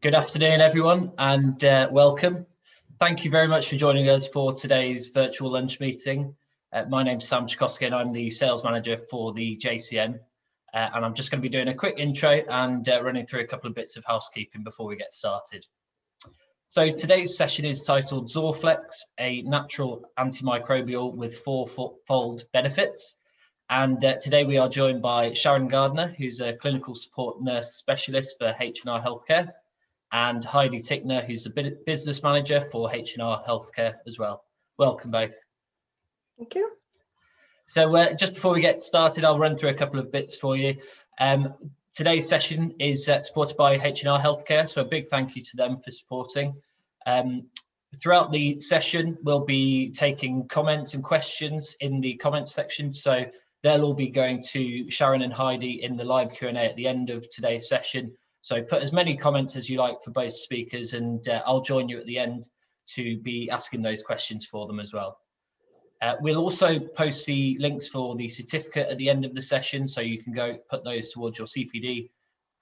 Good afternoon, everyone, and welcome. Thank you very much for joining us for today's virtual lunch meeting. My name's Sam Ciotkowski and I'm the sales manager for the JCN. And I'm just going to be doing a quick intro and running through a couple of bits of housekeeping before we get started. So today's session is titled Zorflex, a natural antimicrobial with fourfold benefits. And today we are joined by Sharon Gardner, who's a clinical support nurse specialist for H&R Healthcare, and Heidi Tickner, who's the business manager for H&R Healthcare as well. Welcome both. Thank you. So just before we get started, I'll run through a couple of bits for you. Today's session is supported by H&R Healthcare, so a big thank you to them for supporting. Throughout the session, we'll be taking comments and questions in the comments section, so they'll all be going to Sharon and Heidi in the live Q&A at the end of today's session. So put as many comments as you like for both speakers, and I'll join you at the end to be asking those questions for them as well. We'll also post the links for the certificate at the end of the session, so you can go put those towards your CPD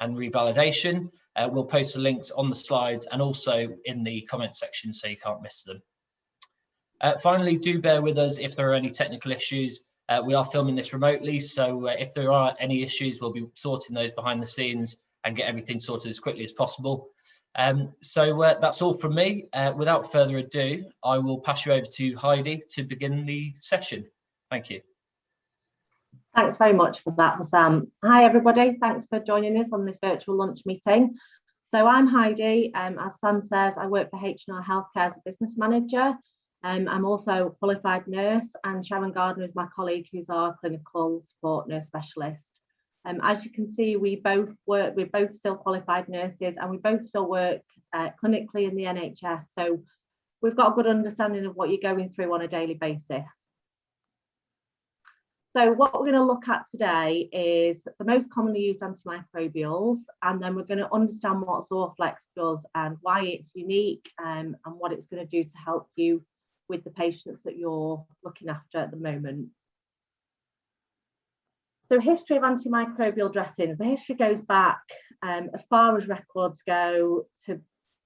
and revalidation. We'll post the links on the slides and also in the comment section so you can't miss them. Finally, do bear with us if there are any technical issues. We are filming this remotely, so if there are any issues, we'll be sorting those behind the scenes and get everything sorted as quickly as possible. So that's all from me. Without further ado, I will pass you over to Heidi to begin the session. Thank you. Thanks very much for that, Sam. Hi, everybody. Thanks for joining us on this virtual lunch meeting. So I'm Heidi. As Sam says, I work for H&R Healthcare as a business manager. I'm also a qualified nurse, and Sharon Gardner is my colleague who's our clinical support nurse specialist. As you can see, we're both still qualified nurses, and we both still work clinically in the NHS. So we've got a good understanding of what you're going through on a daily basis. So what we're going to look at today is the most commonly used antimicrobials, and then we're going to understand what Zorflex does and why it's unique, and what it's going to do to help you with the patients that you're looking after at the moment. So history of antimicrobial dressings. The history goes back as far as records go to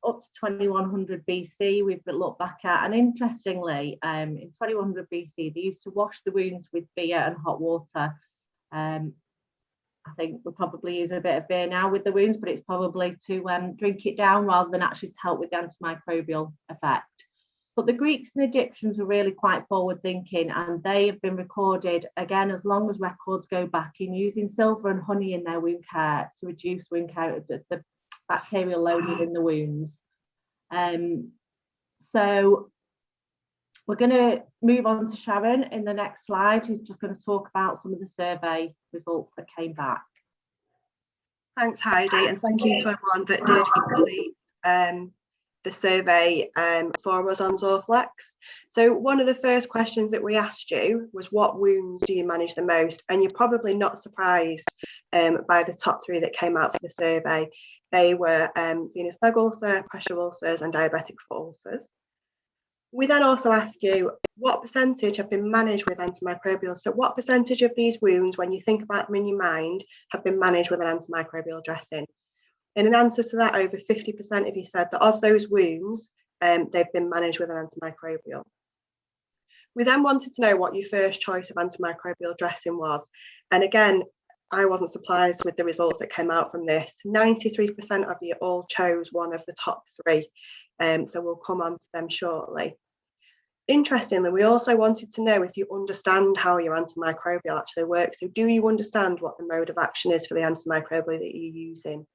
up to 2100 BC. We've looked back at, and interestingly, in 2100 BC, they used to wash the wounds with beer and hot water. I think we probably use a bit of beer now with the wounds, but it's probably to drink it down rather than actually to help with the antimicrobial effect. But the Greeks and Egyptians were really quite forward thinking, and they have been recorded, again, as long as records go back, in using silver and honey in their wound care to reduce wound care, the bacterial load within the wounds. So we're going to move on to Sharon in the next slide, who's just going to talk about some of the survey results that came back. Thanks, Heidi, and thank you to everyone that did complete the survey for us on Zorflex. So one of the first questions that we asked you was, what wounds do you manage the most? And you're probably not surprised by the top three that came out for the survey. They were venous leg ulcer, pressure ulcers, and diabetic foot ulcers. We then also asked you, what percentage have been managed with antimicrobials? So what percentage of these wounds, when you think about them in your mind, have been managed with an antimicrobial dressing? And in answer to that, over 50% of you said that of those wounds, they've been managed with an antimicrobial. We then wanted to know what your first choice of antimicrobial dressing was. And again, I wasn't surprised with the results that came out from this. 93% of you all chose one of the top three. So we'll come on to them shortly. Interestingly, we also wanted to know if you understand how your antimicrobial actually works. So do you understand what the mode of action is for the antimicrobial that you're using?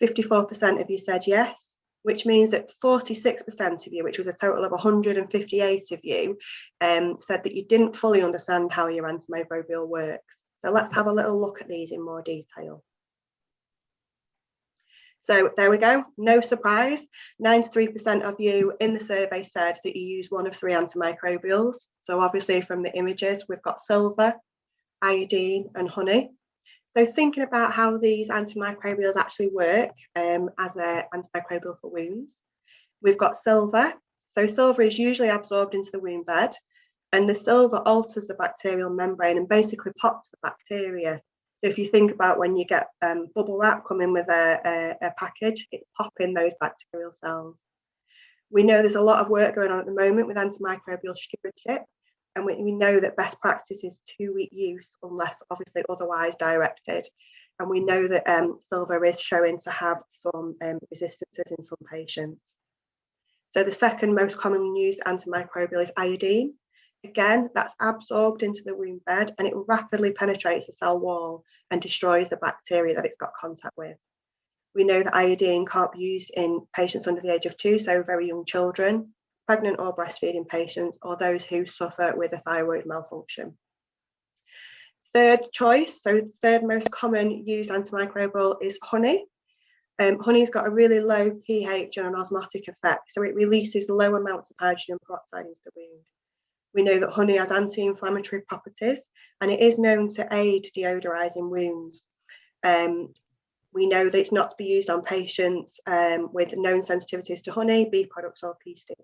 54% of you said yes, which means that 46% of you, which was a total of 158 of you, said that you didn't fully understand how your antimicrobial works. So let's have a little look at these in more detail. So there we go, no surprise, 93% of you in the survey said that you use one of three antimicrobials. So obviously from the images, we've got silver, iodine, and honey. So thinking about how these antimicrobials actually work as an antimicrobial for wounds, we've got silver. So silver is usually absorbed into the wound bed, and the silver alters the bacterial membrane and basically pops the bacteria. So if you think about when you get bubble wrap coming with a package, it's popping those bacterial cells. We know there's a lot of work going on at the moment with antimicrobial stewardship, and we know that best practice is 2-week use unless obviously otherwise directed. And we know that silver is showing to have some resistances in some patients. So the second most commonly used antimicrobial is iodine. Again, that's absorbed into the wound bed and it rapidly penetrates the cell wall and destroys the bacteria that it's got contact with. We know that iodine can't be used in patients under the age of 2, so very young children, pregnant or breastfeeding patients, or those who suffer with a thyroid malfunction. Third choice, so the third most common used antimicrobial is honey. Honey's got a really low pH and an osmotic effect, so it releases low amounts of hydrogen peroxide into the wound. We know that honey has anti-inflammatory properties and it is known to aid deodorizing wounds. We know that it's not to be used on patients with known sensitivities to honey, bee products or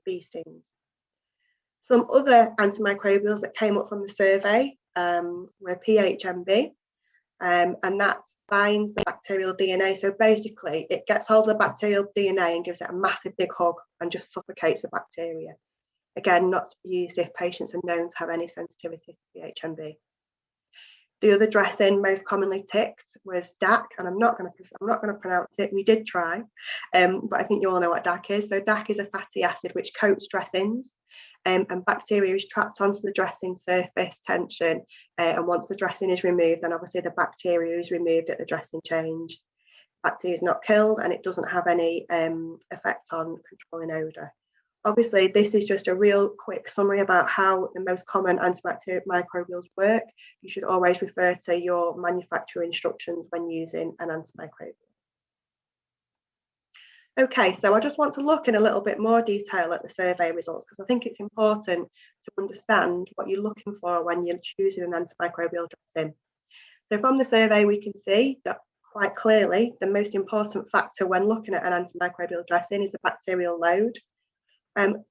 bee stings. Some other antimicrobials that came up from the survey were PHMB, and that binds the bacterial DNA. So basically it gets hold of the bacterial DNA and gives it a massive big hug and just suffocates the bacteria. Again, not to be used if patients are known to have any sensitivity to PHMB. The other dressing most commonly ticked was DAC, and I'm not going to pronounce it. We did try, but I think you all know what DAC is. So DAC is a fatty acid which coats dressings, and bacteria is trapped onto the dressing surface tension. And once the dressing is removed, then obviously the bacteria is removed at the dressing change. Bacteria is not killed, and it doesn't have any effect on controlling odour. Obviously, this is just a real quick summary about how the most common antimicrobials work. You should always refer to your manufacturer instructions when using an antimicrobial. Okay, so I just want to look in a little bit more detail at the survey results because I think it's important to understand what you're looking for when you're choosing an antimicrobial dressing. So from the survey, we can see that quite clearly the most important factor when looking at an antimicrobial dressing is the bacterial load.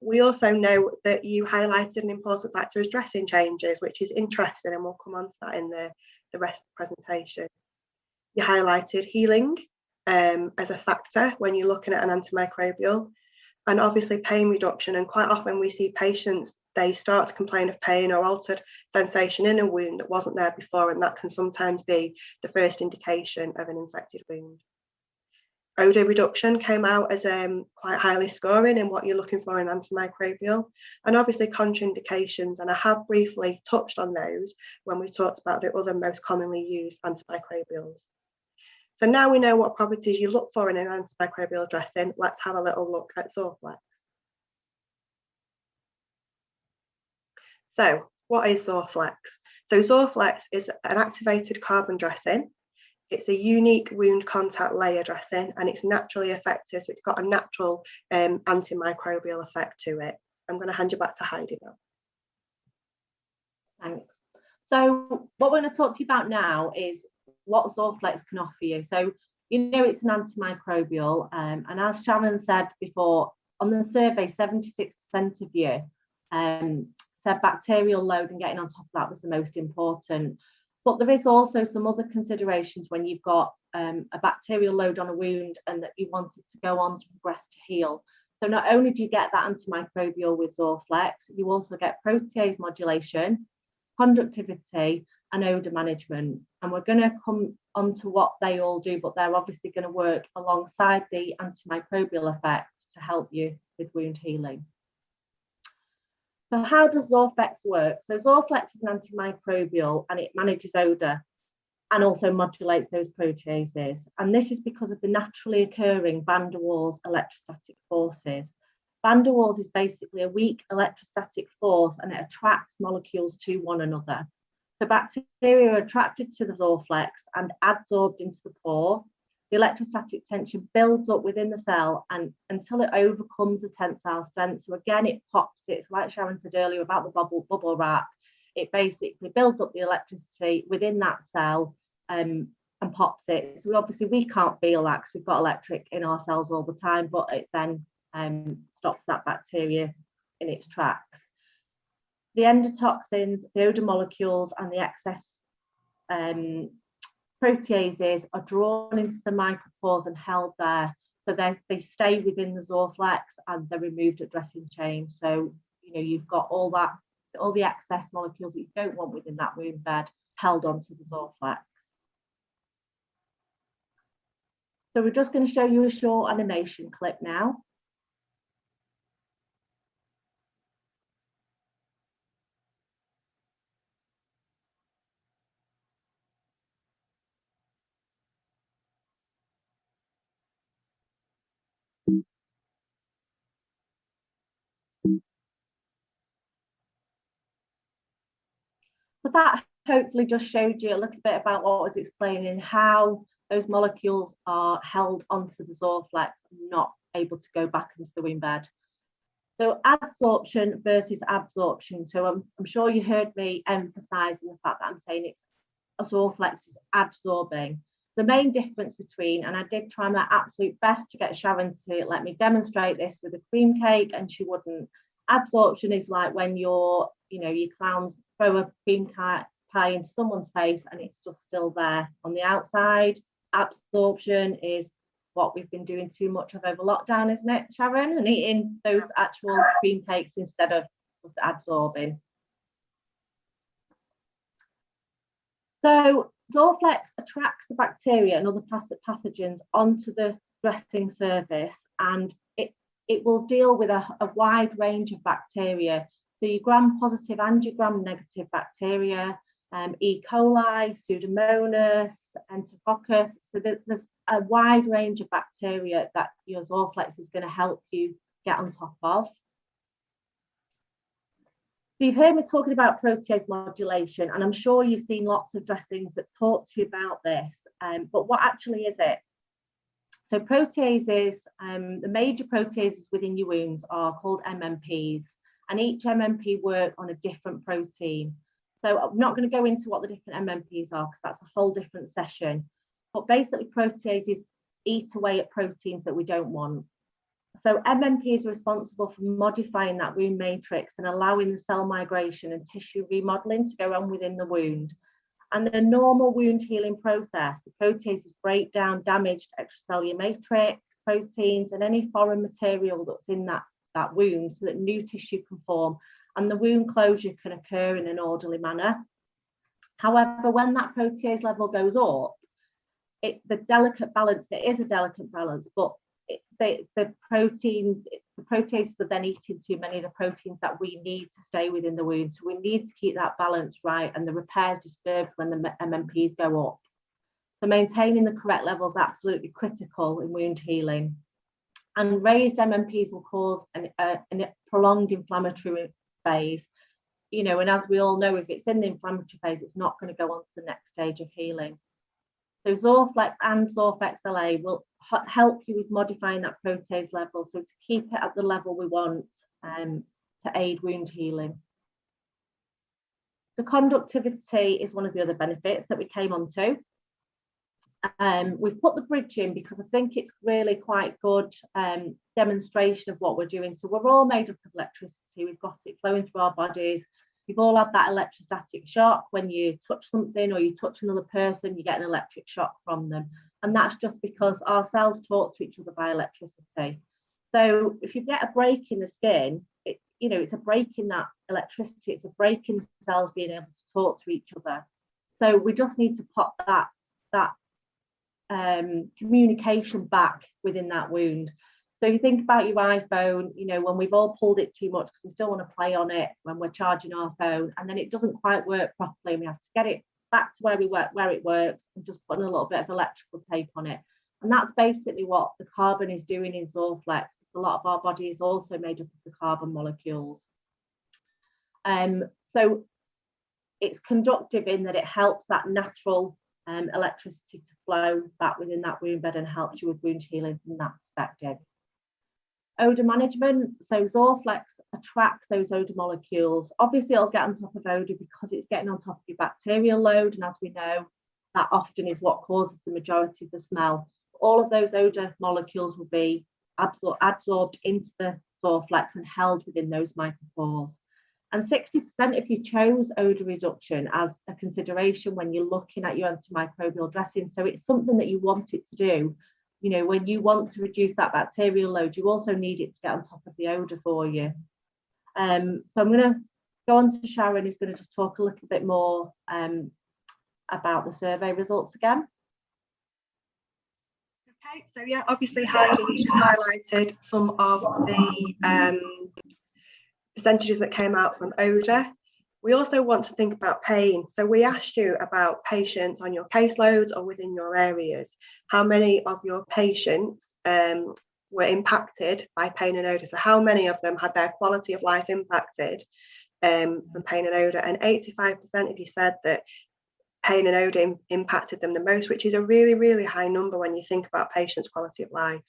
We also know that you highlighted an important factor as dressing changes, which is interesting, and we'll come on to that in the rest of the presentation. You highlighted healing as a factor when you're looking at an antimicrobial, and obviously pain reduction. And quite often we see patients, they start to complain of pain or altered sensation in a wound that wasn't there before, and that can sometimes be the first indication of an infected wound. Odour reduction came out as quite highly scoring in what you're looking for in antimicrobial, and obviously contraindications, and I have briefly touched on those when we talked about the other most commonly used antimicrobials. So now we know what properties you look for in an antimicrobial dressing. Let's have a little look at Zorflex. So what is Zorflex? So Zorflex is an activated carbon dressing. It's a unique wound contact layer dressing and it's naturally effective. So it's got a natural antimicrobial effect to it. I'm going to hand you back to Heidi now. Thanks. So what we're going to talk to you about now is what Zorflex can offer you. So you know it's an antimicrobial, and as Sharon said before, on the survey, 76% of you said bacterial load and getting on top of that was the most important. But there is also some other considerations when you've got a bacterial load on a wound and that you want it to go on to progress to heal. So not only do you get that antimicrobial with Zorflex, you also get protease modulation, conductivity and odour management. And we're going to come on to what they all do, but they're obviously going to work alongside the antimicrobial effect to help you with wound healing. So how does Zorflex work? So Zorflex is an antimicrobial and it manages odour and also modulates those proteases. And this is because of the naturally occurring van der Waals electrostatic forces. Van der Waals is basically a weak electrostatic force and it attracts molecules to one another. So bacteria are attracted to the Zorflex and adsorbed into the pore. The electrostatic tension builds up within the cell and until it overcomes the tensile strength. So again, it pops it. So like Sharon said earlier about the bubble wrap, it basically builds up the electricity within that cell and pops it. So obviously we can't feel that because we've got electric in our cells all the time, but it then stops that bacteria in its tracks. The endotoxins, the odour molecules and the excess proteases are drawn into the micropores and held there. So they stay within the Zorflex and they're removed at dressing change. So, you've got all the excess molecules that you don't want within that wound bed held onto the Zorflex. So we're just going to show you a short animation clip now. So that hopefully just showed you a little bit about what I was explaining, how those molecules are held onto the Zorflex and not able to go back into the wound bed. So adsorption versus absorption. So I'm sure you heard me emphasising the fact that I'm saying it's a Zorflex is adsorbing. The main difference between, and I did try my absolute best to get Sharon to let me demonstrate this with a cream cake, and she wouldn't. Absorption is like when your clowns throw a cream pie into someone's face and it's just still there on the outside. Absorption is what we've been doing too much of over lockdown, isn't it, Sharon? And eating those actual cream cakes instead of just absorbing. So Zorflex attracts the bacteria and other pathogens onto the dressing surface, and it will deal with a wide range of bacteria. So your gram-positive and your gram-negative bacteria, E. coli, Pseudomonas, Enterococcus. So there's a wide range of bacteria that your Zorflex is going to help you get on top of. So you've heard me talking about protease modulation, and I'm sure you've seen lots of dressings that talk to you about this, but what actually is it? So proteases, the major proteases within your wounds are called MMPs, and each MMP work on a different protein. So I'm not going to go into what the different MMPs are because that's a whole different session, but basically proteases eat away at proteins that we don't want. So MMP is responsible for modifying that wound matrix and allowing the cell migration and tissue remodeling to go on within the wound. And the normal wound healing process, the proteases break down damaged extracellular matrix, proteins, and any foreign material that's in that wound so that new tissue can form and the wound closure can occur in an orderly manner. However, when that protease level goes up, the delicate balance, it is a delicate balance, but the proteases are then eating too many of the proteins that we need to stay within the wound. So we need to keep that balance right, and the repair is disturbed when the MMPs go up. So maintaining the correct levels is absolutely critical in wound healing. And raised MMPs will cause a prolonged inflammatory phase. And as we all know, if it's in the inflammatory phase, it's not going to go on to the next stage of healing. So Zorflex and Zorflex LA will help you with modifying that protease level, so to keep it at the level we want to aid wound healing. The conductivity is one of the other benefits that we came on to. We've put the bridge in because I think it's really quite good demonstration of what we're doing. So we're all made up of electricity. We've got it flowing through our bodies. You've all had that electrostatic shock. When you touch something or you touch another person, you get an electric shock from them. And that's just because our cells talk to each other by electricity. So if you get a break in the skin, it's a break in that electricity. It's a break in cells being able to talk to each other. So we just need to put that communication back within that wound. So you think about your iPhone, when we've all pulled it too much because we still want to play on it when we're charging our phone, and then it doesn't quite work properly, and we have to get it back to where it works and just putting a little bit of electrical tape on it. And that's basically what the carbon is doing in Zorflex. A lot of our body is also made up of the carbon molecules. So it's conductive in that it helps that natural electricity to flow back within that wound bed and helps you with wound healing from that perspective. Odour management. So Zorflex attracts those odour molecules. Obviously, it'll get on top of odour because it's getting on top of your bacterial load. And as we know, that often is what causes the majority of the smell. All of those odour molecules will be absorbed into the Zorflex and held within those micropores. And 60% if you chose odour reduction as a consideration when you're looking at your antimicrobial dressing. So it's something that you want it to do. You know, when you want to reduce that bacterial load, you also need it to get on top of the odour for you. So I'm going to go on to Sharon, who's going to just talk a little bit more about the survey results again. Okay, so yeah, obviously Heidi just highlighted some of the percentages that came out from odour. We also want to think about pain. So we asked you about patients on your caseloads or within your areas. How many of your patients were impacted by pain and odour? So how many of them had their quality of life impacted from pain and odour? And 85% of you said that pain and odour impacted them the most, which is a really, really high number when you think about patients' quality of life.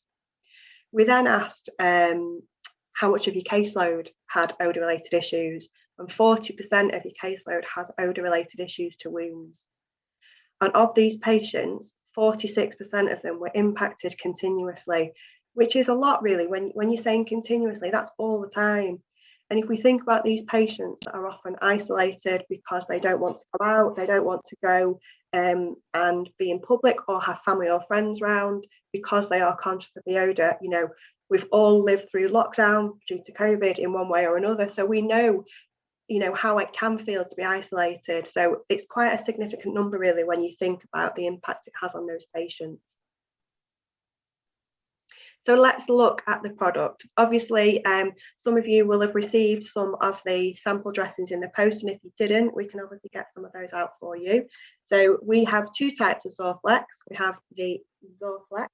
We then asked how much of your caseload had odour-related issues, and 40% of your caseload has odour-related issues to wounds. And of these patients, 46% of them were impacted continuously, which is a lot really. When you're saying continuously, that's all the time. And if we think about these patients that are often isolated because they don't want to go out, they don't want to go and be in public or have family or friends around because they are conscious of the odour, you know, we've all lived through lockdown due to COVID in one way or another. So we know, you know, how it can feel to be isolated. So it's quite a significant number really when you think about the impact it has on those patients. So let's look at the product. Obviously, some of you will have received some of the sample dressings in the post, and if you didn't, we can obviously get some of those out for you. So we have two types of Zorflex. We have the Zorflex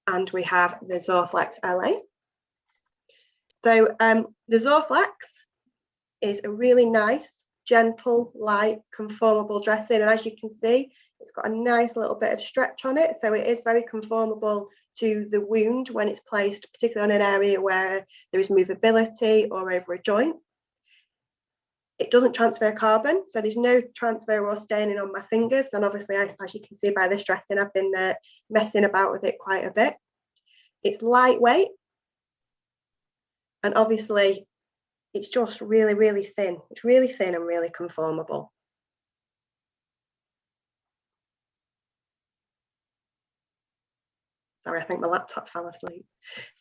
and we have the Zorflex LA. So the Zorflex is a really nice, gentle, light, conformable dressing, and as you can see, it's got a nice little bit of stretch on it, so it is very conformable to the wound when it's placed, particularly on an area where there is movability or over a joint. It doesn't transfer carbon, so there's no transfer or staining on my fingers, and obviously, as you can see by this dressing, I've been messing about with it quite a bit. It's lightweight, and obviously, it's just really, really thin. It's really thin and really conformable. Sorry, I think my laptop fell asleep.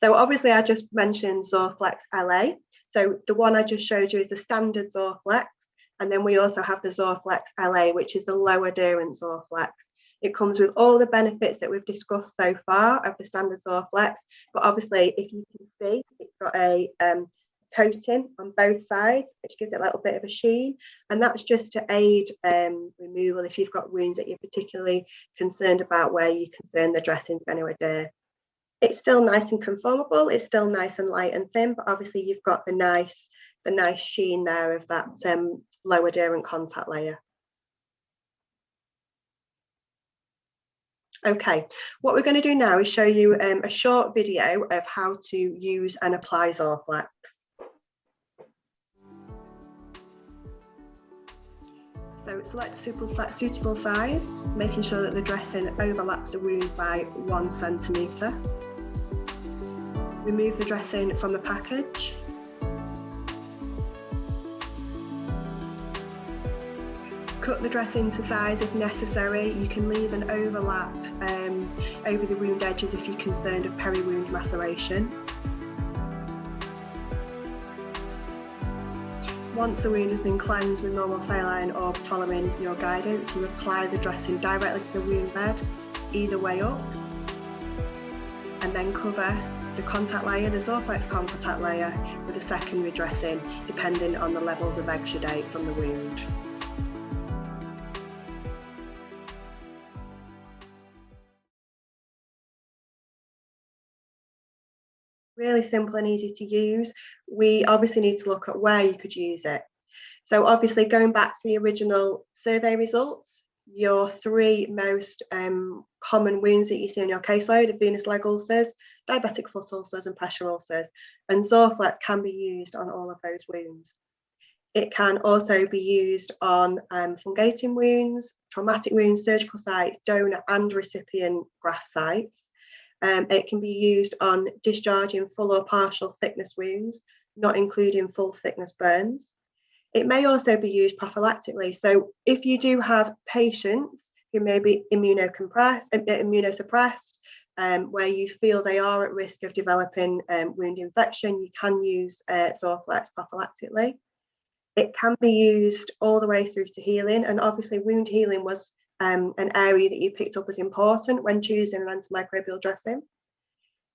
So obviously I just mentioned Zorflex LA. So the one I just showed you is the standard Zorflex. And then we also have the Zorflex LA, which is the low adherent Zorflex. It comes with all the benefits that we've discussed so far of the standard Zorflex. But obviously, if you can see, it's got a coating on both sides, which gives it a little bit of a sheen, and that's just to aid removal if you've got wounds that you're particularly concerned about where you're concerned the dressing's going to adhere. It's still nice and conformable, it's still nice and light and thin, but obviously you've got the nice sheen there of that low adherent contact layer. Okay, what we're going to do now is show you a short video of how to use and apply Zorflex. So select a suitable size, making sure that the dressing overlaps the wound by 1 centimetre. Remove the dressing from the package. Cut the dressing to size if necessary. You can leave an overlap over the wound edges if you're concerned of peri-wound maceration. Once the wound has been cleansed with normal saline or following your guidance, you apply the dressing directly to the wound bed, either way up, and then cover the contact layer, the Zorflex contact layer, with a secondary dressing, depending on the levels of exudate from the wound. Really simple and easy to use. We obviously need to look at where you could use it. So obviously going back to the original survey results, your 3 most common wounds that you see on your caseload are venous leg ulcers, diabetic foot ulcers and pressure ulcers, and Zorflex can be used on all of those wounds. It can also be used on fungating wounds, traumatic wounds, surgical sites, donor and recipient graft sites. It can be used on discharging full or partial thickness wounds, not including full thickness burns. It may also be used prophylactically. So if you do have patients who may be immunosuppressed, where you feel they are at risk of developing wound infection, you can use Zorflex prophylactically. It can be used all the way through to healing, and obviously wound healing was an area that you picked up as important when choosing an antimicrobial dressing.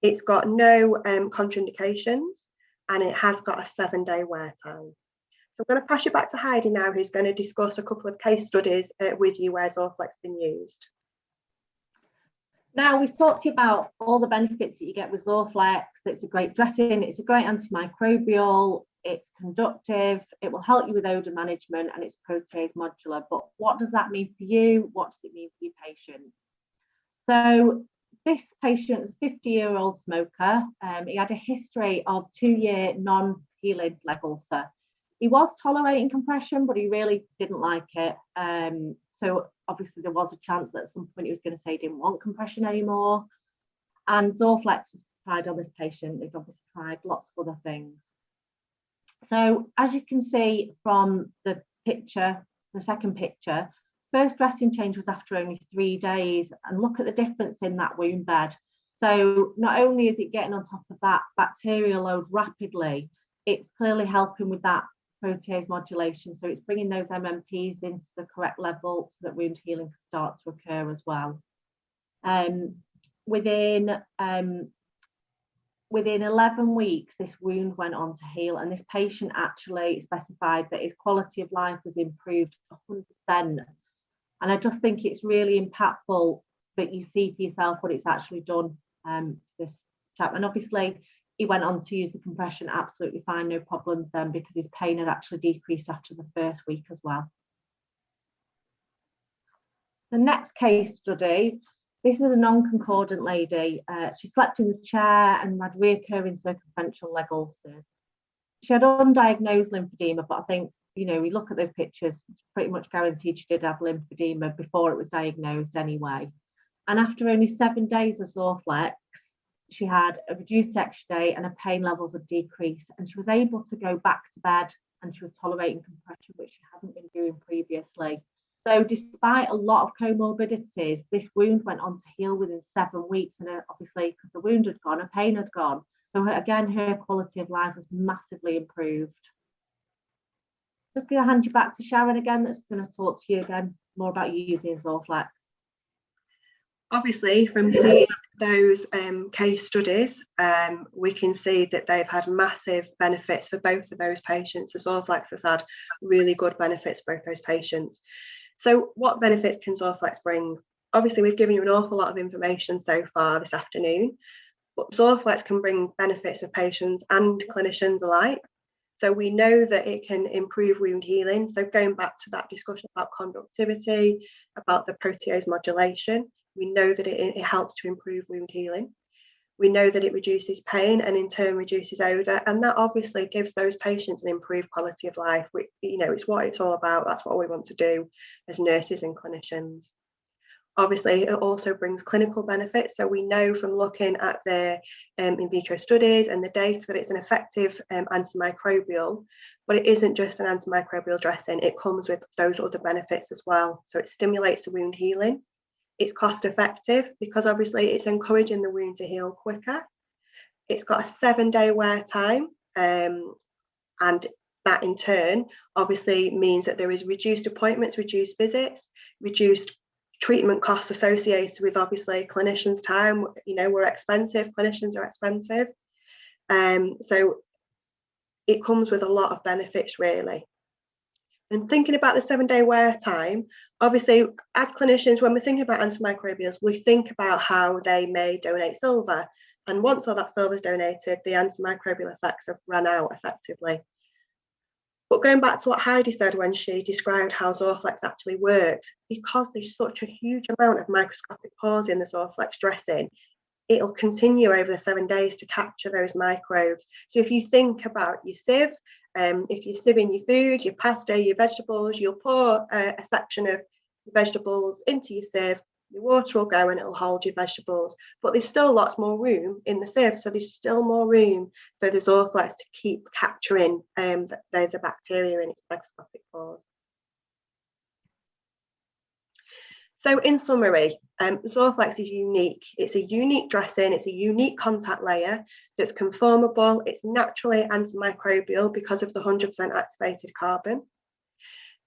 It's got no contraindications, and it has got a 7-day wear time. So I'm going to pass you back to Heidi now, who's going to discuss a couple of case studies with you where Zorflex has been used. Now, we've talked to you about all the benefits that you get with Zorflex. It's a great dressing, it's a great antimicrobial, it's conductive, it will help you with odour management, and it's protease modular. But what does that mean for you? What does it mean for your patient? So this patient is a 50-year-old smoker. He had a history of 2-year non-healing leg ulcer. He was tolerating compression, but he really didn't like it. So obviously there was a chance that at some point he was going to say he didn't want compression anymore. And Zorflex was tried on this patient. They've obviously tried lots of other things. So as you can see from the picture, the second picture, first dressing change was after only 3 days. And look at the difference in that wound bed. So not only is it getting on top of that bacterial load rapidly, it's clearly helping with that protease modulation. So it's bringing those MMPs into the correct level so that wound healing can start to occur as well. Within 11 weeks, this wound went on to heal, and this patient actually specified that his quality of life was improved 100%. And I just think it's really impactful that you see for yourself what it's actually done, this chap. And obviously, he went on to use the compression absolutely fine, no problems then, because his pain had actually decreased after the first week as well. The next case study, this is a non-concordant lady. She slept in the chair and had reoccurring circumferential leg ulcers. She had undiagnosed lymphedema, but I think, you know, we look at those pictures, it's pretty much guaranteed she did have lymphedema before it was diagnosed anyway. And after only 7 days of Zorflex, she had a reduced extra day and her pain levels had decreased, and she was able to go back to bed, and she was tolerating compression, which she hadn't been doing previously. So despite a lot of comorbidities, this wound went on to heal within 7 weeks, and obviously because the wound had gone, her pain had gone. So again, her quality of life was massively improved. Just going to hand you back to Sharon again, that's going to talk to you again more about using Zorflex. Obviously, from seeing those case studies, we can see that they've had massive benefits for both of those patients. The Zorflex has had really good benefits for both those patients. So what benefits can Zorflex bring? Obviously, we've given you an awful lot of information so far this afternoon, but Zorflex can bring benefits for patients and clinicians alike. So we know that it can improve wound healing. So going back to that discussion about conductivity, about the protease modulation, we know that it helps to improve wound healing. We know that it reduces pain and in turn reduces odour, and that obviously gives those patients an improved quality of life. You know, it's what it's all about. That's what we want to do as nurses and clinicians. Obviously, it also brings clinical benefits. So we know from looking at the in vitro studies and the data that it's an effective antimicrobial, but it isn't just an antimicrobial dressing. It comes with those other benefits as well. So it stimulates the wound healing. It's cost effective because obviously it's encouraging the wound to heal quicker. It's got a 7-day wear time, and that in turn obviously means that there is reduced appointments, reduced visits, reduced treatment costs associated with obviously clinicians' time. You know, we're expensive, clinicians are expensive. So it comes with a lot of benefits really. And thinking about the 7-day wear time, obviously, as clinicians, when we're thinking about antimicrobials, we think about how they may donate silver. And once all that silver is donated, the antimicrobial effects have run out effectively. But going back to what Heidi said when she described how Zorflex actually works, because there's such a huge amount of microscopic pores in the Zorflex dressing, it'll continue over the 7 days to capture those microbes. So if you think about your sieve, if you're sieving your food, your pasta, your vegetables, you'll pour a section of vegetables into your sieve. The water will go and it'll hold your vegetables, but there's still lots more room in the sieve, so there's still more room for the Zorflex to keep capturing the bacteria in its microscopic pores. So in summary, Zorflex is unique. It's a unique dressing, it's a unique contact layer that's conformable, it's naturally antimicrobial because of the 100% activated carbon.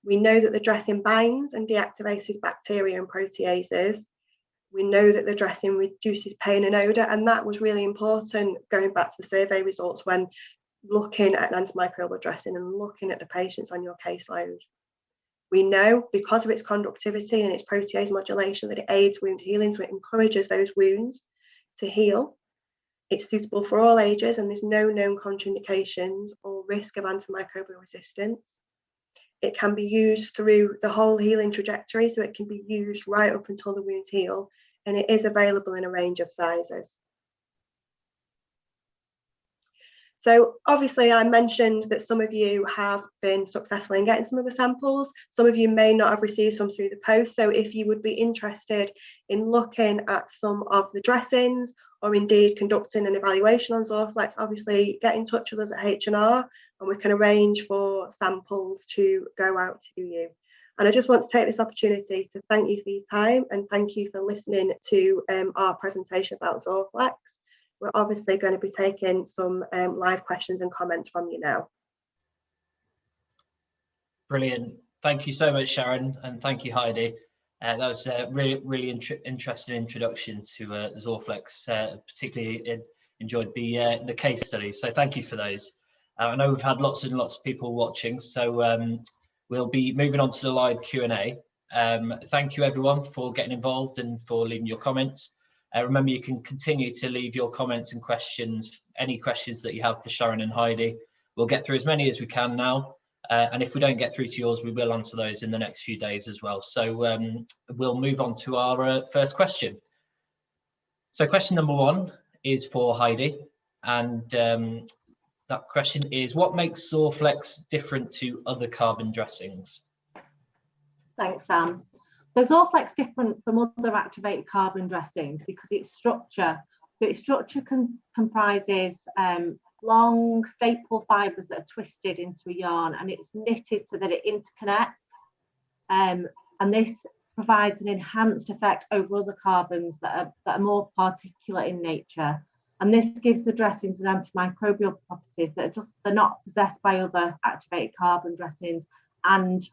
We know that the dressing binds and deactivates bacteria and proteases. We know that the dressing reduces pain and odour, and that was really important going back to the survey results when looking at an antimicrobial dressing and looking at the patients on your caseload. We know because of its conductivity and its protease modulation that it aids wound healing, so it encourages those wounds to heal. It's suitable for all ages and there's no known contraindications or risk of antimicrobial resistance. It can be used through the whole healing trajectory, so it can be used right up until the wounds heal, and it is available in a range of sizes. So obviously I mentioned that some of you have been successful in getting some of the samples. Some of you may not have received some through the post. So if you would be interested in looking at some of the dressings or indeed conducting an evaluation on Zorflex, obviously get in touch with us at H&R and we can arrange for samples to go out to you. And I just want to take this opportunity to thank you for your time and thank you for listening to our presentation about Zorflex. We're obviously going to be taking some live questions and comments from you now. Brilliant. Thank you so much, Sharon, and thank you, Heidi. That was a really interesting introduction to Zorflex. Particularly enjoyed the case studies, so thank you for those. I know we've had lots and lots of people watching, so we'll be moving on to the live Q&A. Thank you everyone for getting involved and for leaving your comments. Remember, you can continue to leave your comments and questions, any questions that you have for Sharon and Heidi. We'll get through as many as we can now. And if we don't get through to yours, we will answer those in the next few days as well. So we'll move on to our first question. So question number one is for Heidi. And that question is, what makes Zorflex different to other carbon dressings? Thanks, Sam. So Zorflex different from other activated carbon dressings because its structure comprises long staple fibres that are twisted into a yarn, and it's knitted so that it interconnects. And this provides an enhanced effect over other carbons that are more particulate in nature. And this gives the dressings an antimicrobial properties that they're not possessed by other activated carbon dressings. And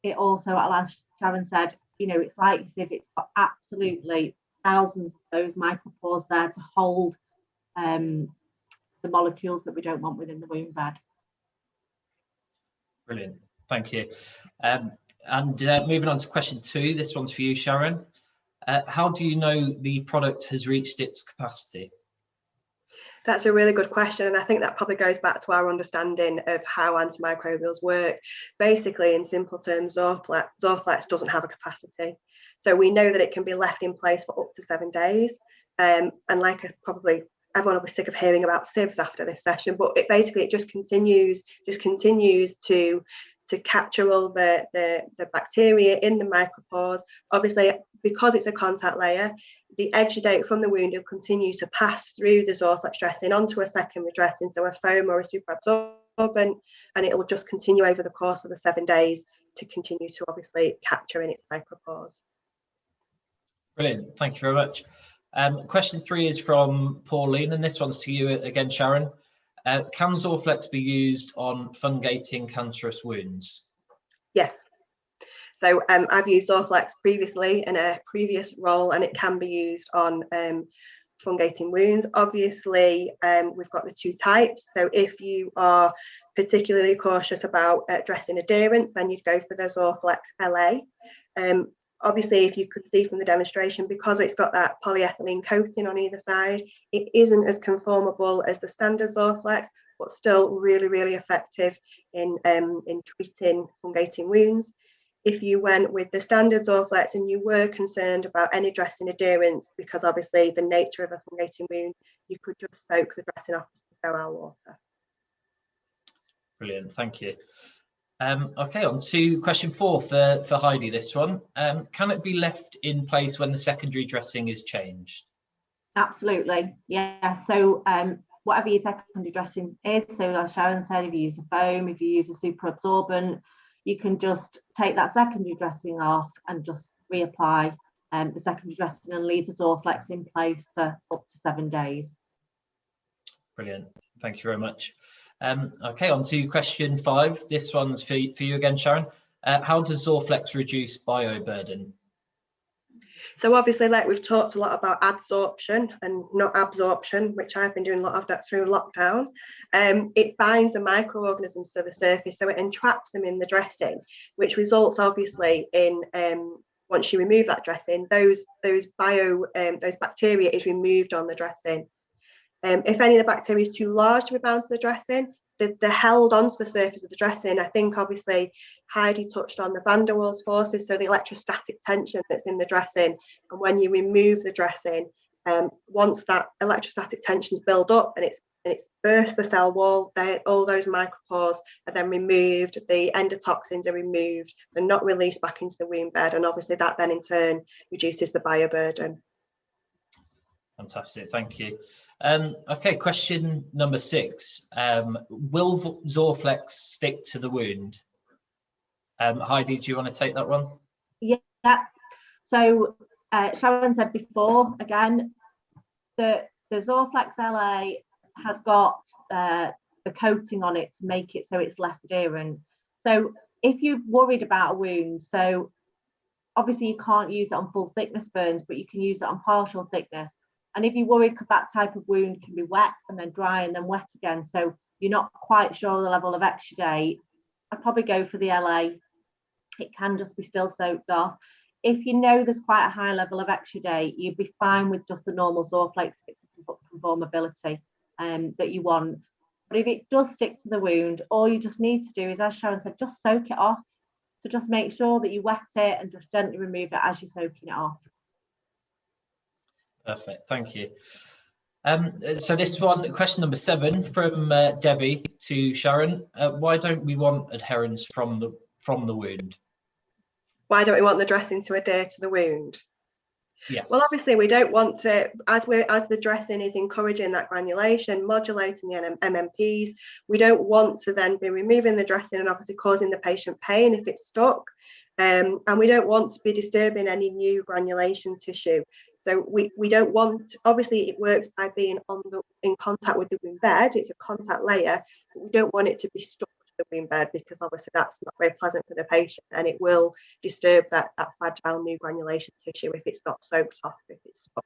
it also allows, as Sharon said, you know, it's like as if it's got absolutely thousands of those micropores there to hold the molecules that we don't want within the wound bed. Brilliant, thank you. And moving on to question two, this one's for you, Sharon. How do you know the product has reached its capacity? That's a really good question, and I think that probably goes back to our understanding of how antimicrobials work. Basically, in simple terms, Zorflex doesn't have a capacity. So we know that it can be left in place for up to 7 days. And like probably everyone will be sick of hearing about sieves after this session, but it just continues to capture all the bacteria in the micropores. Obviously, because it's a contact layer, the exudate from the wound will continue to pass through the Zorflex dressing onto a secondary dressing, so a foam or a superabsorbent, and it will just continue over the course of the 7 days to continue to obviously capture in its micropores. Brilliant, thank you very much. Question 3 is from Pauline, and this one's to you again, Sharon. Can Zorflex be used on fungating cancerous wounds? Yes. So I've used Zorflex previously in a previous role, and it can be used on fungating wounds. Obviously, we've got the 2 types. So if you are particularly cautious about dressing adherence, then you'd go for the Zorflex LA. Obviously, if you could see from the demonstration, because it's got that polyethylene coating on either side, it isn't as conformable as the standard Zorflex, but still really, really effective in treating fungating wounds. If you went with the standard Zorflex and you were concerned about any dressing adherence, because obviously the nature of a fungating wound, you could just soak the dressing off with sterile water. Brilliant, thank you. Okay, on to question 4 for Heidi, this one. Can it be left in place when the secondary dressing is changed? Absolutely, yeah. So whatever your secondary dressing is, so as Sharon said, if you use a foam, if you use a super absorbent, you can just take that secondary dressing off and just reapply the secondary dressing and leave the Zorflex in place for up to 7 days. Brilliant, thank you very much. Okay, on to question 5. This one's for you again, Sharon. How does Zorflex reduce bioburden? So obviously, like we've talked a lot about adsorption and not absorption, which I've been doing a lot of that through lockdown. It binds the microorganisms to the surface, so it entraps them in the dressing, which results obviously in once you remove that dressing, those bacteria is removed on the dressing. If any of the bacteria is too large to be bound to the dressing, they're held onto the surface of the dressing. I think obviously Heidi touched on the van der Waals forces, so the electrostatic tension that's in the dressing. And when you remove the dressing, once that electrostatic tension's build up and it's burst the cell wall, all those micropores are then removed, the endotoxins are removed, they're not released back into the wound bed, and obviously that then in turn reduces the bioburden. Fantastic, thank you. Okay, question number 6. Will Zorflex stick to the wound? Heidi, do you want to take that one? Yeah, so Sharon said before, again, the Zorflex LA has got the coating on it to make it so it's less adherent. So if you're worried about a wound, so obviously you can't use it on full thickness burns, but you can use it on partial thickness. And if you're worried, because that type of wound can be wet and then dry and then wet again, so you're not quite sure the level of exudate, I'd probably go for the LA. It can just be still soaked off. If you know there's quite a high level of exudate, you'd be fine with just the normal Zorflex if it's a conformability that you want. But if it does stick to the wound, all you just need to do is, as Sharon said, just soak it off. So just make sure that you wet it and just gently remove it as you're soaking it off. Perfect, thank you. So this one, question number 7 from Debbie to Sharon. Why don't we want adherence from the wound? Why don't we want the dressing to adhere to the wound? Yes. Well, obviously we don't want to, as the dressing is encouraging that granulation, modulating the MMPs, we don't want to then be removing the dressing and obviously causing the patient pain if it's stuck. And we don't want to be disturbing any new granulation tissue. So we don't want, obviously it works by being in contact with the wound bed, it's a contact layer, but we don't want it to be stuck to the wound bed, because obviously that's not very pleasant for the patient, and it will disturb that fragile new granulation tissue if it's not soaked off, if it's stuck.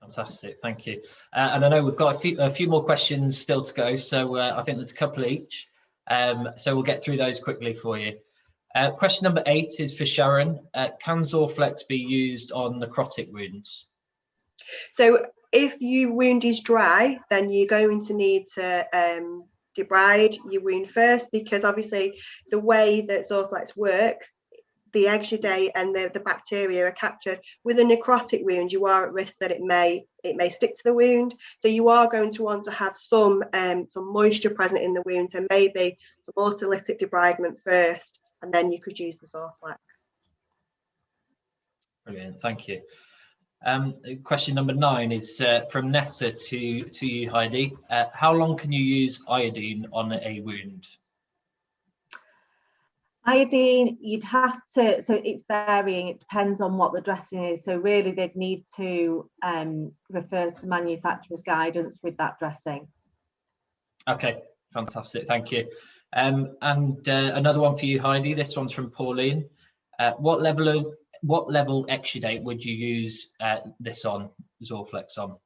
Fantastic, thank you. And I know we've got a few more questions still to go, so I think there's a couple each. So we'll get through those quickly for you. Question number 8 is for Sharon. Can Zorflex be used on necrotic wounds? So if your wound is dry, then you're going to need to debride your wound first, because obviously the way that Zorflex works, the exudate and the bacteria are captured. With a necrotic wound, you are at risk that it may stick to the wound. So you are going to want to have some moisture present in the wound, so maybe some autolytic debridement first, and then you could use the Zorflex. Brilliant, thank you. Question number 9 is from Nessa to you, Heidi. How long can you use iodine on a wound? Iodine, you'd have to, so it's varying, it depends on what the dressing is. So really they'd need to refer to the manufacturer's guidance with that dressing. Okay, fantastic, thank you. And another one for you, Heidi. This one's from Pauline. What level exudate would you use this on, Zorflex on?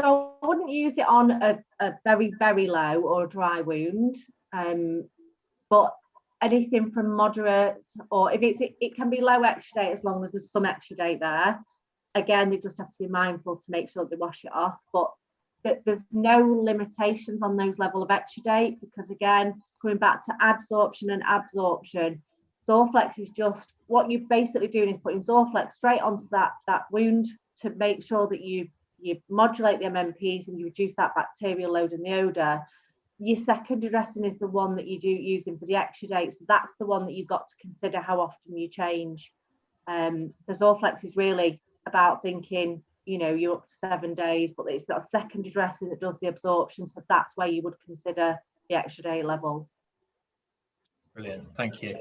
So I wouldn't use it on a very, very low or a dry wound, but anything from moderate, or if it can be low exudate as long as there's some exudate there. Again, they just have to be mindful to make sure they wash it off, but there's no limitations on those level of exudate, because again, going back to adsorption and absorption, Zorflex is just, what you're basically doing is putting Zorflex straight onto that wound to make sure that you modulate the MMPs and you reduce that bacterial load and the odour. Your secondary dressing is the one that you do using for the extra date. So that's the one that you've got to consider how often you change. The Zorflex is really about thinking, you know, you're up to 7 days, but it's that secondary dressing that does the absorption. So that's where you would consider the extra day level. Brilliant, thank you.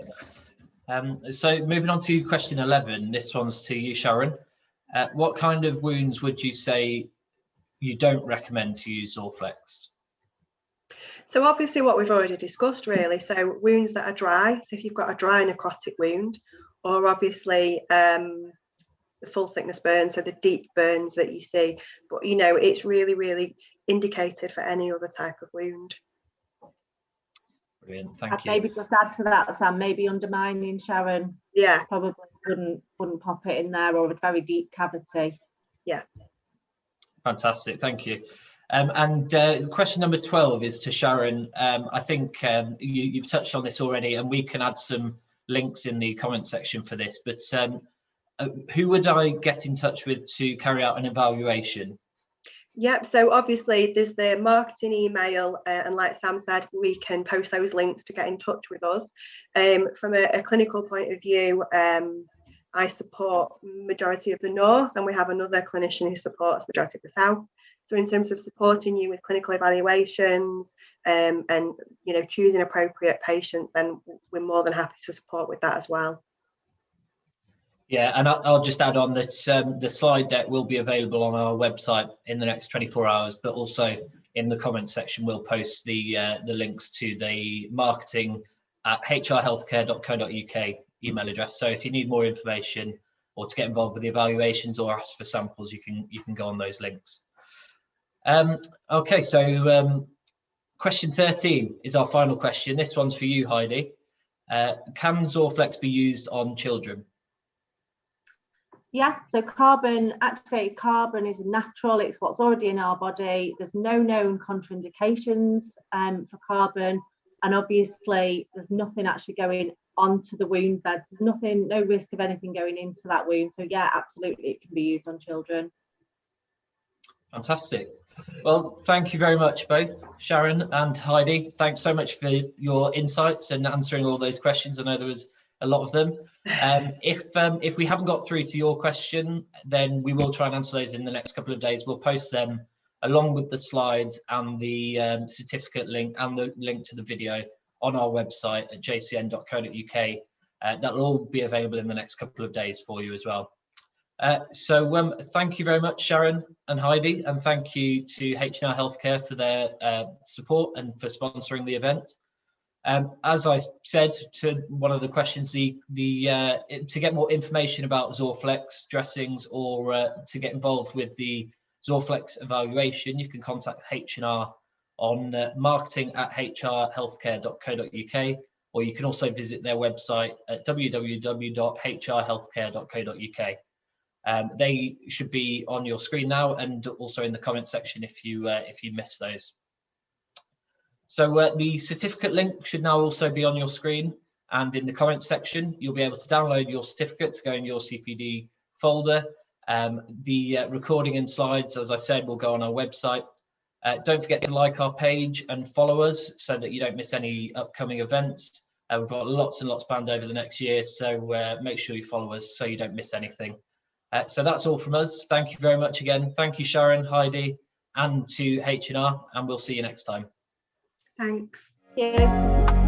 So moving on to question 11, this one's to you, Sharon. What kind of wounds would you say you don't recommend to use Zorflex? So obviously what we've already discussed really, so wounds that are dry, so if you've got a dry necrotic wound, or obviously the full thickness burns, so the deep burns that you see, but you know, it's really indicated for any other type of wound. Brilliant, thank you. Maybe just add to that, Sam, maybe undermining, Sharon. Yeah. Probably wouldn't pop it in there, or a very deep cavity. Yeah. Fantastic, thank you. Question number 12 is to Sharon. I think you've touched on this already, and we can add some links in the comment section for this, but who would I get in touch with to carry out an evaluation? Yep, so obviously there's the marketing email, and like Sam said, we can post those links to get in touch with us. From a clinical point of view, I support majority of the north, and we have another clinician who supports majority of the south. So in terms of supporting you with clinical evaluations and you know, choosing appropriate patients, then we're more than happy to support with that as well. Yeah, and I'll just add on that the slide deck will be available on our website in the next 24 hours, but also in the comments section we'll post the links to the marketing at hrhealthcare.co.uk email address. So if you need more information or to get involved with the evaluations or ask for samples, you can go on those links. Okay, so question 13 is our final question. This one's for you, Heidi. Can Zorflex be used on children? Yeah, so activated carbon is natural, it's what's already in our body. There's no known contraindications for carbon, and obviously there's nothing actually going onto the wound beds. There's no risk of anything going into that wound. So yeah, absolutely it can be used on children. Fantastic. Well, thank you very much both, Sharon and Heidi. Thanks so much for your insights and answering all those questions. I know there was a lot of them. If we haven't got through to your question, then we will try and answer those in the next couple of days. We'll post them along with the slides and the certificate link and the link to the video on our website at jcn.co.uk. That'll all be available in the next couple of days for you as well. So thank you very much, Sharon and Heidi, and thank you to H&R Healthcare for their support and for sponsoring the event. As I said to one of the questions, to get more information about Zorflex dressings or to get involved with the Zorflex evaluation, you can contact H&R on marketing at hrhealthcare.co.uk, or you can also visit their website at www.hrhealthcare.co.uk. They should be on your screen now, and also in the comment section if you missed those. So the certificate link should now also be on your screen, and in the comments section you'll be able to download your certificate to go in your CPD folder. The recording and slides, as I said, will go on our website. Don't forget to like our page and follow us so that you don't miss any upcoming events. We've got lots and lots planned over the next year, so make sure you follow us so you don't miss anything. So that's all from us. Thank you very much again. Thank you, Sharon, Heidi, and to H&R, and we'll see you next time. Thanks. Yeah.